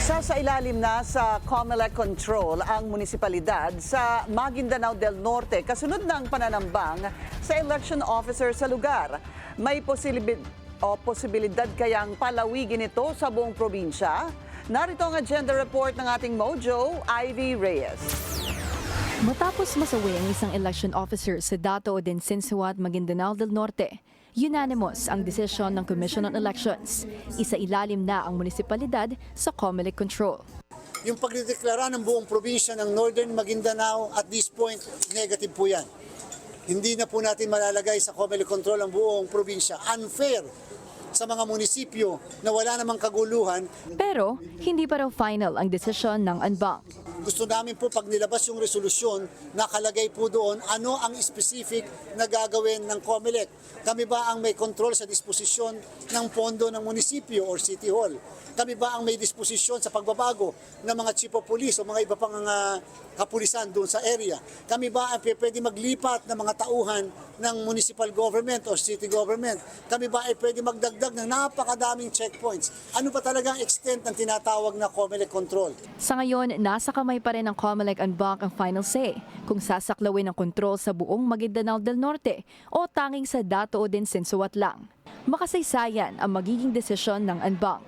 Isa sa ilalim na sa COMELEC control ang munisipalidad sa Maguindanao del Norte kasunod ng pananambang sa election officer sa lugar. May posibilidad kayang palawigin ito sa buong probinsya? Narito ang agenda report ng ating Mojo, Ivy Reyes. Matapos masawi ang isang election officer sa Dato Odensinsuat, Maguindanao del Norte, unanimous ang desisyon ng Commission on Elections. Isa ilalim na ang munisipalidad sa COMELEC control. Yung pagdedeklara ng buong probinsya ng Northern Maguindanao at this point, negative po yan. Hindi na po natin malalagay sa COMELEC control ang buong probinsya. Unfair sa mga munisipyo na wala namang kaguluhan. Pero hindi pa raw final ang desisyon ng Anbang. Gusto namin po pag nilabas yung resolusyon, nakalagay po doon ano ang specific na gagawin ng COMELEC. Kami ba ang may control sa disposisyon ng pondo ng munisipyo or city hall? Kami ba ang may disposisyon sa pagbabago ng mga chief of police o mga iba pang kapulisan doon sa area? Kami ba ang pwede maglipat ng mga tauhan ng municipal government or city government? Kami ba ay pwede magdagdag ng napakadaming checkpoints? Ano ba talagang extent ng tinatawag na COMELEC control? Sa ngayon, nasa kamay pa rin ng COMELEC Anbang ang final say kung sasaklawin ang kontrol sa buong Maguindanao del Norte o tanging sa Dato Odensinsuat lang. Makasaysayan ang magiging desisyon ng Anbang.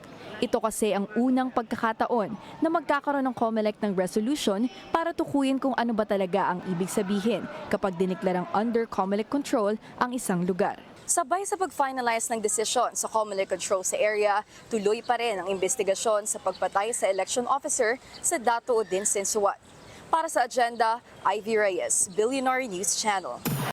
Ito kasi ang unang pagkakataon na magkakaroon ng COMELEC ng resolution para tukuyin kung ano ba talaga ang ibig sabihin kapag diniklarang under COMELEC control ang isang lugar. Sabay sa pag-finalize ng desisyon sa COMELEC control sa area, tuloy pa rin ang investigasyon sa pagpatay sa election officer sa Dato Odensinsuat. Para sa agenda, Ivy Reyes, Billionaire News Channel.